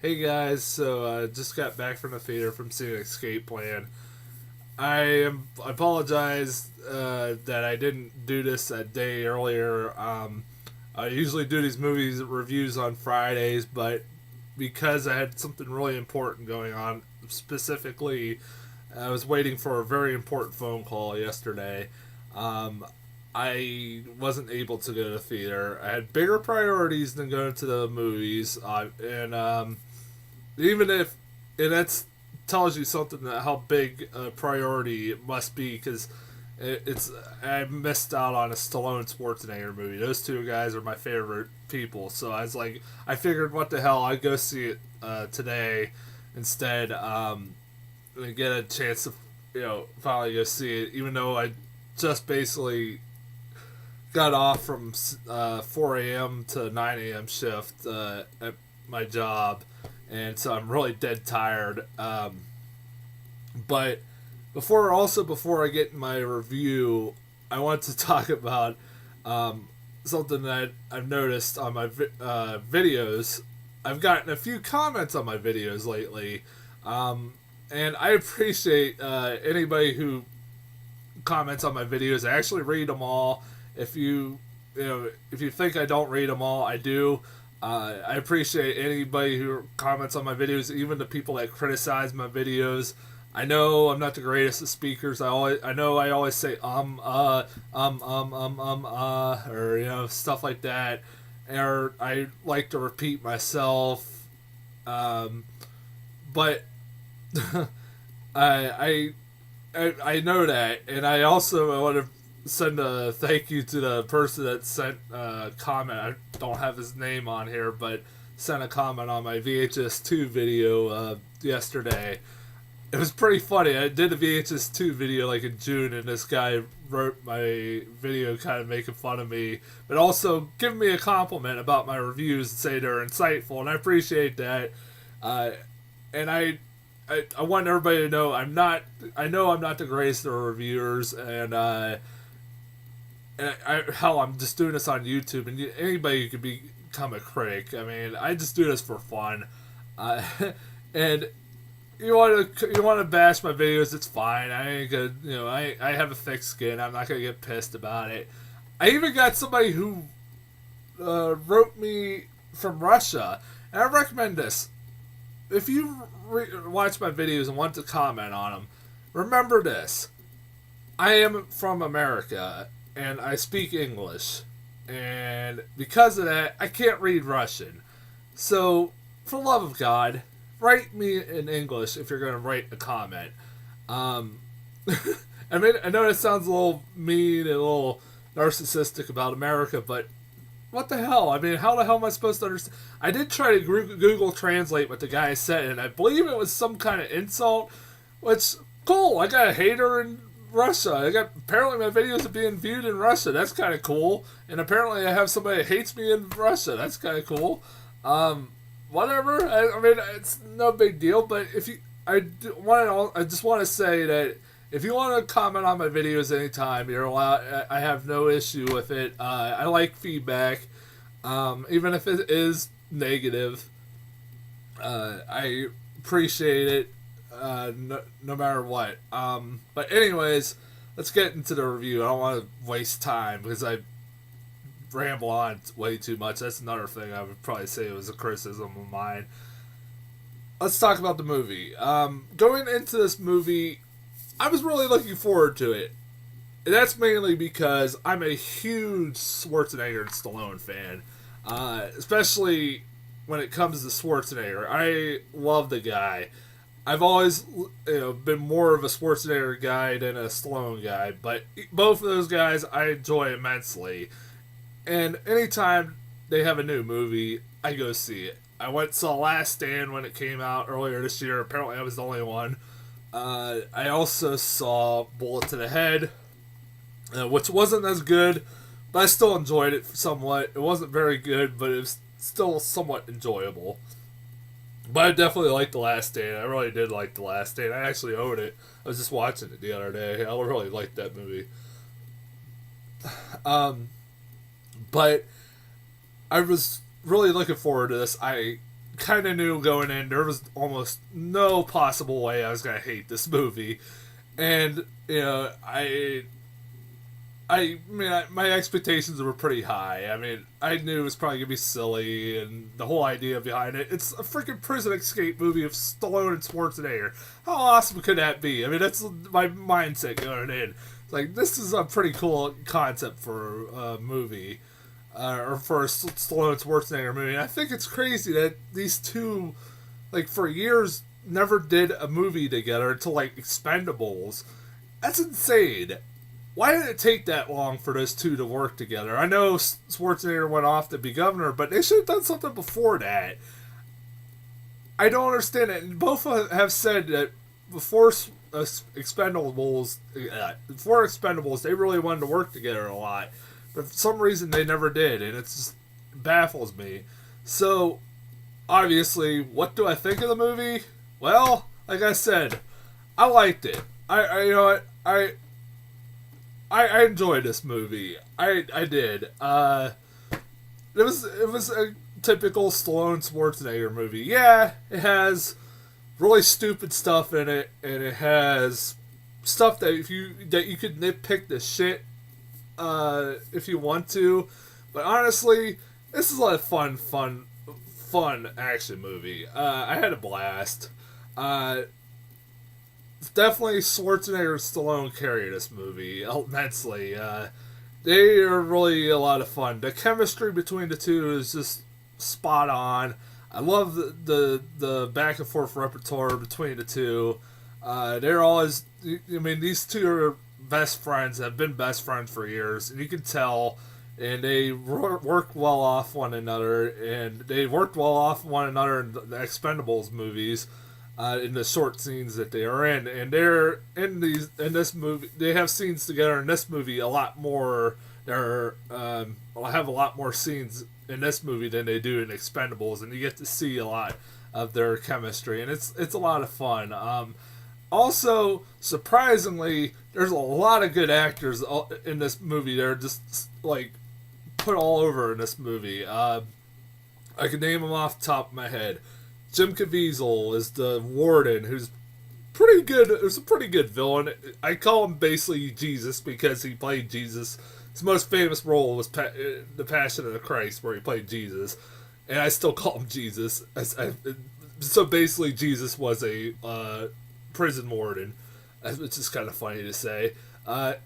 Hey guys, just got back from the theater from seeing Escape Plan. I apologize that I didn't do this a day earlier. I usually do these movies reviews on Fridays, but because I had something really important going on, specifically, I was waiting for a very important phone call yesterday. Um, I wasn't able to go to the theater. I had bigger priorities than going to the movies, and even if and that's tells you something that how big a priority it must be because it's I missed out on a Stallone Schwarzenegger movie. Those two guys are my favorite people, so I was like, I figured, what the hell, I'd go see it today instead, and get a chance to finally go see it, even though I just basically got off from 4 a.m. to 9 a.m. shift at my job, and so I'm really dead tired. But before I get in my review, I want to talk about something that I've noticed on my videos. I've gotten a few comments on my videos lately, and I appreciate anybody who comments on my videos. I actually read them all. If you think I don't read them all, I do. I appreciate anybody who comments on my videos, even the people that criticize my videos. I know I'm not the greatest of speakers. I know I always say or stuff like that, or I like to repeat myself. But I, I know that, and I also want to send a thank you to the person that sent a comment. I don't have his name on here, but sent a comment on my VHS2 video yesterday. It was pretty funny. I did a VHS2 video like in June, and this guy wrote my video kind of making fun of me, but also giving me a compliment about my reviews and say they're insightful, and I appreciate that. Uh, and I want everybody to know I know I'm not the greatest of reviewers, hell, I'm just doing this on YouTube, and anybody could become a critic. I mean, I just do this for fun, uh, and you want to bash my videos, it's fine. I ain't gonna, I have a thick skin. I'm not gonna get pissed about it. I even got somebody who wrote me from Russia, and I recommend this. If you watch my videos and want to comment on them, remember this: I am from America, and I speak English, and because of that, I can't read Russian. So, for the love of God, write me in English if you're going to write a comment. Um, I mean, I know that sounds a little mean and a little narcissistic about America, but what the hell? I mean, how the hell am I supposed to understand? I did try to Google Translate what the guy said, and I believe it was some kind of insult, which, cool, I got a hater in Russia. Apparently my videos are being viewed in Russia. That's kind of cool. And apparently I have somebody that hates me in Russia. That's kind of cool. Whatever. I mean, it's no big deal. But if you, I just want to say that if you want to comment on my videos anytime, you're allowed. I have no issue with it. I like feedback, even if it is negative. I appreciate it, no matter what. But anyways, let's get into the review. I don't want to waste time because I ramble on way too much. That's another thing I would probably say was a criticism of mine. Let's talk about the movie. Going into this movie, I was really looking forward to it. And that's mainly because I'm a huge Schwarzenegger and Stallone fan. Especially when it comes to Schwarzenegger. I love the guy. I've always, been more of a Schwarzenegger guy than a Stallone guy, but both of those guys I enjoy immensely. And anytime they have a new movie, I go see it. I went and saw Last Stand when it came out earlier this year. Apparently, I was the only one. I also saw Bullet to the Head, which wasn't as good, but I still enjoyed it somewhat. It wasn't very good, but it was still somewhat enjoyable. But I definitely liked The Last Stand. I really did like The Last Stand. I actually own it. I was just watching it the other day. I really liked that movie. But I was really looking forward to this. I kind of knew going in there was almost no possible way I was gonna hate this movie, and you know my expectations were pretty high. I mean, I knew it was probably gonna be silly, and the whole idea behind it. It's a freaking prison escape movie of Stallone and Schwarzenegger. How awesome could that be? I mean, that's my mindset going in. It's like, this is a pretty cool concept for a movie, or for a Stallone Schwarzenegger movie. And I think it's crazy that these two, like, for years, never did a movie together until like Expendables. That's insane. Why did it take that long for those two to work together? I know Schwarzenegger went off to be governor, but they should have done something before that. I don't understand it. And both have said that before Expendables, they really wanted to work together a lot, but for some reason they never did, and it just baffles me. So, obviously, what do I think of the movie? Well, like I said, I liked it. You know what, I enjoyed this movie. I did. It was a typical Stallone Schwarzenegger movie. Yeah, it has really stupid stuff in it, and it has stuff that you could nitpick the shit if you want to. But honestly, this is a fun action movie. I had a blast. Definitely Schwarzenegger and Stallone carry this movie immensely. They are really a lot of fun. The chemistry between the two is just spot on. I love the back and forth repertoire between the two. They're always, I mean, these two are best friends, have been best friends for years, and you can tell, and they work well off one another, and they worked well off one another in the Expendables movies. In the short scenes that they are in, and they're in this movie. They have scenes together in this movie a lot more. They're have a lot more scenes in this movie than they do in Expendables, and you get to see a lot of their chemistry, and it's a lot of fun. Also, surprisingly, there's a lot of good actors in this movie. They're just like put all over in this movie. I can name them off the top of my head. Jim Caviezel is the warden, who's pretty good. It was a pretty good villain. I call him basically Jesus because he played Jesus. His most famous role was The Passion of the Christ, where he played Jesus, and I still call him Jesus. So basically, Jesus was a prison warden, which is kind of funny to say.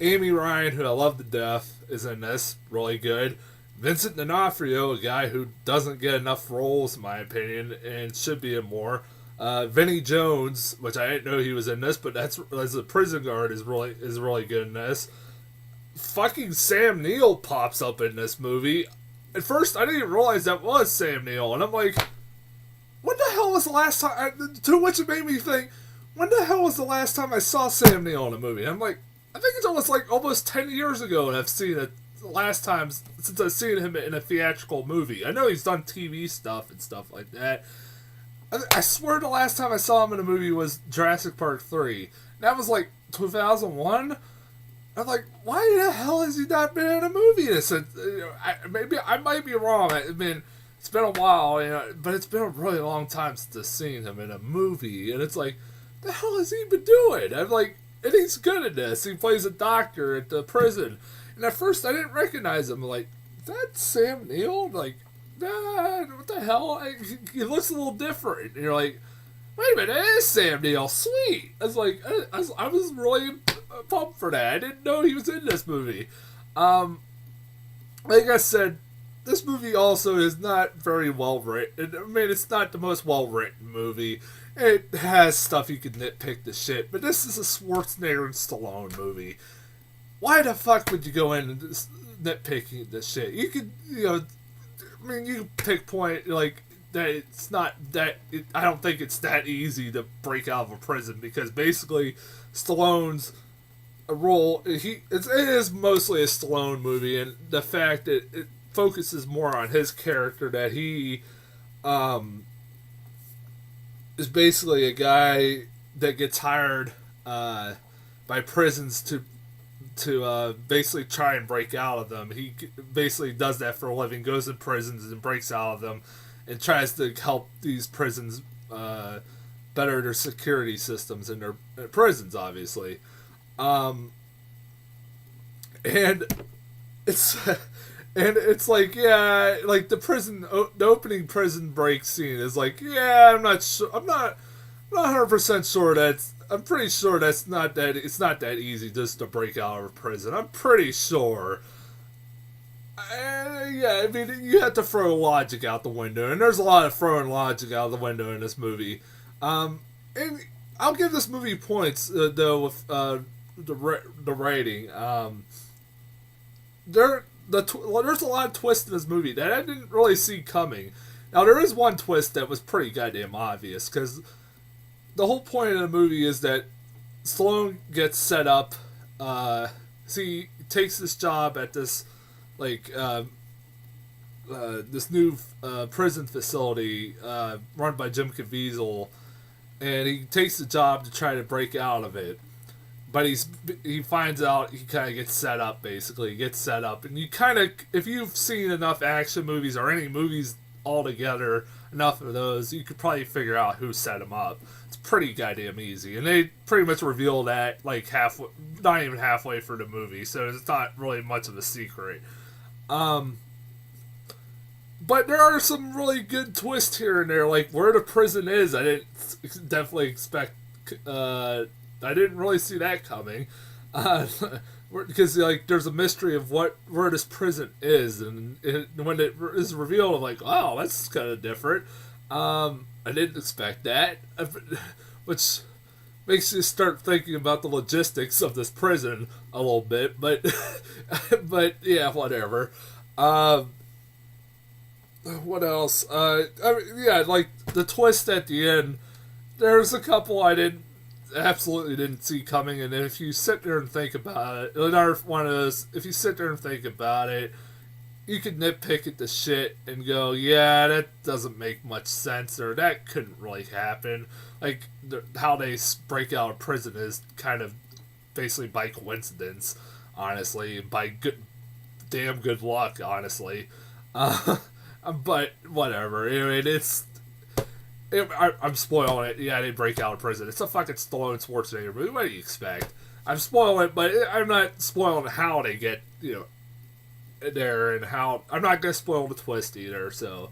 Amy Ryan, who I love to death, is in this, really good. Vincent D'Onofrio, a guy who doesn't get enough roles, in my opinion, and should be in more. Vinnie Jones, which I didn't know he was in this, but that's as a prison guard is really good in this. Fucking Sam Neill pops up in this movie. At first, I didn't even realize that was Sam Neill, and I'm like, when the hell was the last time? To which it made me think, when the hell was the last time I saw Sam Neill in a movie? And I'm like, I think it's almost 10 years ago, and I've seen it. Last time since I've seen him in a theatrical movie. I know he's done TV stuff and stuff like that. I swear the last time I saw him in a movie was Jurassic Park 3. That was like 2001. I'm like, why the hell has he not been in a movie? Maybe I might be wrong. I mean, it's been a while, but it's been a really long time since I've seen him in a movie, and it's like, the hell has he been doing? I'm like, and he's good at this. He plays a doctor at the prison. And at first, I didn't recognize him. Like, is that Sam Neill? Like, nah, what the hell? He looks a little different. And you're like, wait a minute, it is Sam Neill. Sweet. I was like, I was really pumped for that. I didn't know he was in this movie. Like I said, this movie also is not very well written. I mean, it's not the most well written movie. It has stuff you can nitpick the shit, but this is a Schwarzenegger and Stallone movie. Why the fuck would you go in and nitpicking this shit? You could, you pick point, like, that it's not that, I don't think it's that easy to break out of a prison, because basically, Stallone's role, it is mostly a Stallone movie, and the fact that it focuses more on his character, that he, is basically a guy that gets hired, by prisons to basically try and break out of them. He basically does that for a living, goes in prisons and breaks out of them, and tries to help these prisons better their security systems in their prisons, obviously. Um, and it's and it's like, yeah, like the opening prison break scene is like, yeah, I'm not sure, I'm not 100% sure I'm pretty sure it's not that easy just to break out of prison. I'm pretty sure. Yeah, I mean, you have to throw logic out the window, and there's a lot of throwing logic out the window in this movie. And I'll give this movie points though with the rating. There's a lot of twists in this movie that I didn't really see coming. Now there is one twist that was pretty goddamn obvious, because the whole point of the movie is that Stallone gets set up. He takes this job at this this new prison facility run by Jim Caviezel, and he takes the job to try to break out of it. But he finds out he kind of gets set up, basically. He gets set up. And you kind of, if you've seen enough action movies or any movies altogether, enough of those, you could probably figure out who set him up. It's pretty goddamn easy. And they pretty much reveal that, like, halfway, not even halfway through the movie. So it's not really much of a secret. But there are some really good twists here and there, like where the prison is. I didn't definitely expect. I didn't really see that coming, because like there's a mystery of where this prison is, and when it is revealed, I'm like, oh, that's kind of different. I didn't expect that, which makes you start thinking about the logistics of this prison a little bit. But but yeah, whatever. What else? I mean, yeah, like the twist at the end. There's a couple I absolutely didn't see coming, and if you sit there and think about it, another one of those. If you sit there and think about it, you could nitpick at the shit and go, yeah, that doesn't make much sense, or that couldn't really happen. Like how they break out of prison is kind of basically by coincidence, honestly, by damn good luck, honestly. But whatever. I mean, I'm spoiling it. Yeah, they break out of prison. It's a fucking Stallone Schwarzenegger movie. What do you expect? I'm spoiling it, but I'm not spoiling how they get, there, and how. I'm not gonna spoil the twist either. So,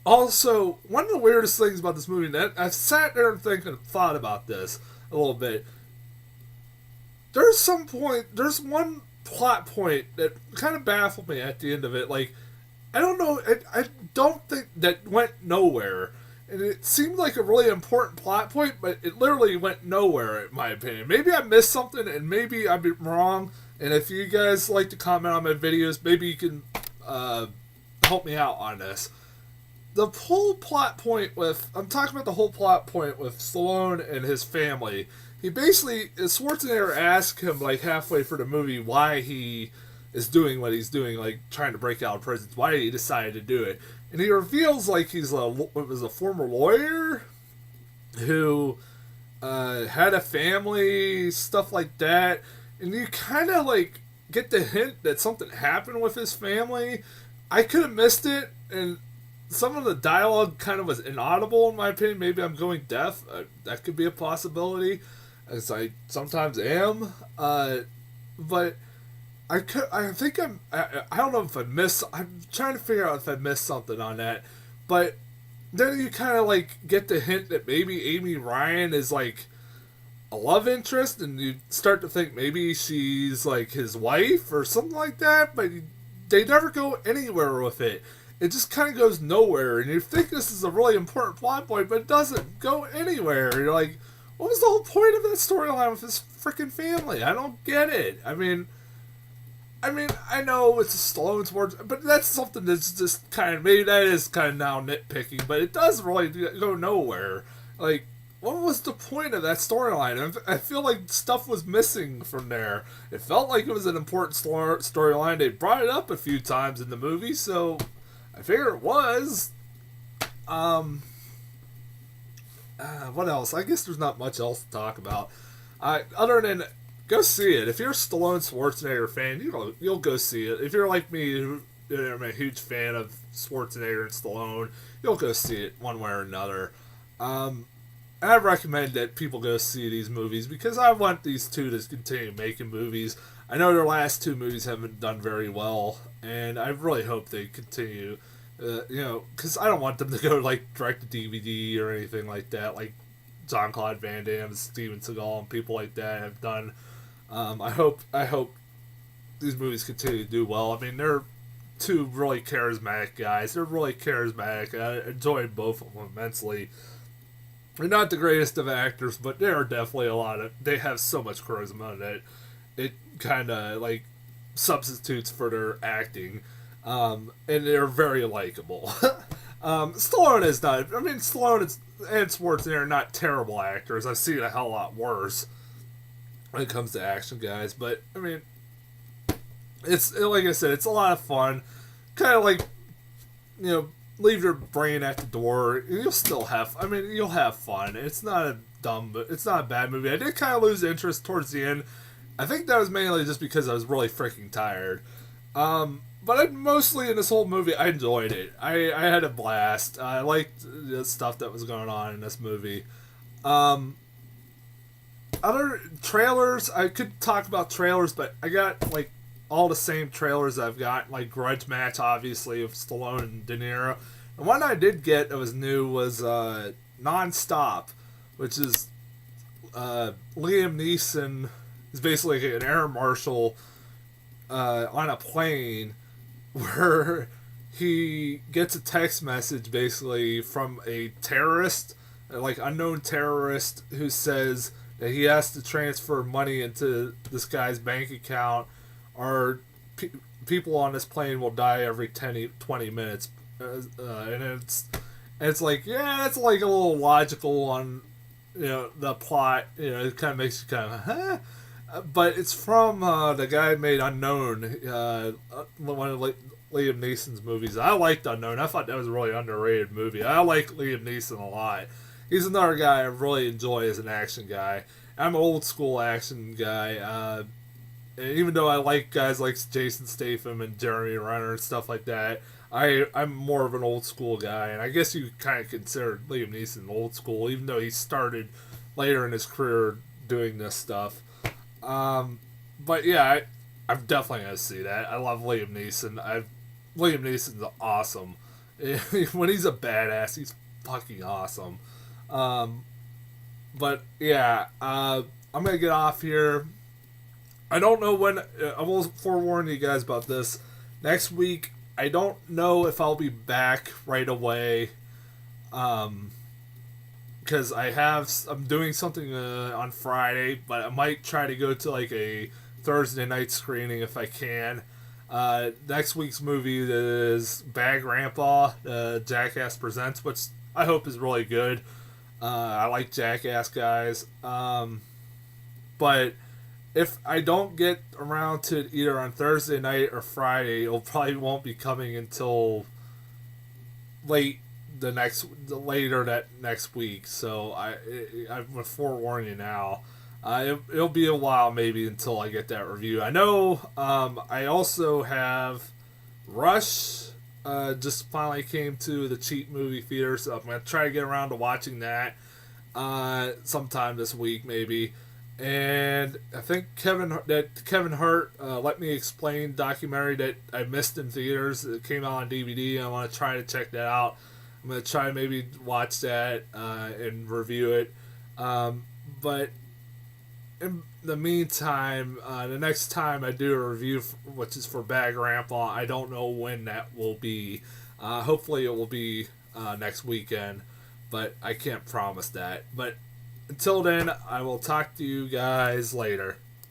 also, one of the weirdest things about this movie, that I've sat there and thought about this a little bit. There's one plot point that kind of baffled me at the end of it. Like, I don't know, I don't think that went nowhere. And it seemed like a really important plot point, but it literally went nowhere, in my opinion. Maybe I missed something, and maybe I've been wrong. And if you guys like to comment on my videos, maybe you can help me out on this. The whole plot point I'm talking about the whole plot point with Stallone and his family. He basically, Schwarzenegger asked him, like, halfway through the movie why he is doing what he's doing, like, trying to break out of prisons, why he decided to do it. And he reveals, like, was a former lawyer who had a family, stuff like that. And you kind of, like, get the hint that something happened with his family. I could have missed it, and some of the dialogue kind of was inaudible, in my opinion. Maybe I'm going deaf. That could be a possibility, as I sometimes am. But I don't know if I'm trying to figure out if I missed something on that. But then you kind of like get the hint that maybe Amy Ryan is like a love interest, and you start to think maybe she's like his wife or something like that. But they never go anywhere with it. It just kind of goes nowhere, and you think this is a really important plot point, but it doesn't go anywhere. You're like, what was the whole point of that storyline with his freaking family? I don't get it. I mean, I know it's a Stallone's words, but that's something that's just kind of, maybe that is kind of now nitpicking, but it does really go nowhere. Like, what was the point of that storyline? I feel like stuff was missing from there. It felt like it was an important storyline. They brought it up a few times in the movie, so I figure it was. What else? I guess there's not much else to talk about. Other than, go see it. If you're a Stallone Schwarzenegger fan, you'll go see it. If you're like me, who I'm a huge fan of Schwarzenegger and Stallone, you'll go see it one way or another. I recommend that people go see these movies because I want these two to continue making movies. I know their last two movies haven't done very well, and I really hope they continue. Because I don't want them to go like direct to DVD or anything like that, like Jean-Claude Van Damme, Steven Seagal, and people like that have done. I hope these movies continue to do well. I mean, they're two really charismatic guys. They're really charismatic. I enjoyed both of them immensely. They're not the greatest of actors, but there are definitely they have so much charisma that it kind of like substitutes for their acting. And they're very likable. Stallone is not. I mean, Stallone and Schwarzenegger are not terrible actors. I've seen a hell of a lot worse when it comes to action guys. But I mean, it's like I said, it's a lot of fun. Kind of like, leave your brain at the door. You'll still have. I mean, you'll have fun. It's not a bad movie. I did kind of lose interest towards the end. I think that was mainly just because I was really freaking tired. But mostly in this whole movie, I enjoyed it. I had a blast. I liked the stuff that was going on in this movie. Other trailers, I could talk about trailers, but I got like all the same trailers I've got, like Grudge Match, obviously, of Stallone and De Niro. And one I did get that was new was Non-Stop, which is Liam Neeson is basically an air marshal on a plane where he gets a text message basically from a terrorist, like unknown terrorist, who says that he has to transfer money into this guy's bank account or people on this plane will die every 20 minutes. And it's like, yeah, that's like a little logical on, the plot. It kind of makes you kind of, huh? But it's from the guy who made Unknown, one of Liam Neeson's movies. I liked Unknown. I thought that was a really underrated movie. I like Liam Neeson a lot. He's another guy I really enjoy as an action guy. I'm an old school action guy. And even though I like guys like Jason Statham and Jeremy Renner and stuff like that, I'm more of an old school guy. And I guess you kind of consider Liam Neeson old school, even though he started later in his career doing this stuff. But yeah, I'm definitely gonna see that. I love Liam Neeson. Liam Neeson's awesome. When he's a badass, he's fucking awesome. But yeah, I'm gonna get off here. I don't know when. I will forewarn you guys about this. Next week, I don't know if I'll be back right away. Because I'm doing something on Friday, but I might try to go to like a Thursday night screening if I can. Next week's movie is Bad Grandpa, Jackass Presents, which I hope is really good. I like Jackass guys. But if I don't get around to it either on Thursday night or Friday, it probably won't be coming until later that next week. So I'm gonna forewarn you now. It'll be a while maybe until I get that review. I know. I also have Rush. Just finally came to the cheap movie theater, so I'm gonna try to get around to watching that sometime this week maybe. And I think Kevin Hart Let Me Explain documentary that I missed in theaters. It came out on DVD. I want to try to check that out. I'm going to try maybe watch that and review it. But in the meantime, the next time I do a review, which is for Bad Grandpa, I don't know when that will be. Hopefully it will be next weekend, but I can't promise that. But until then, I will talk to you guys later.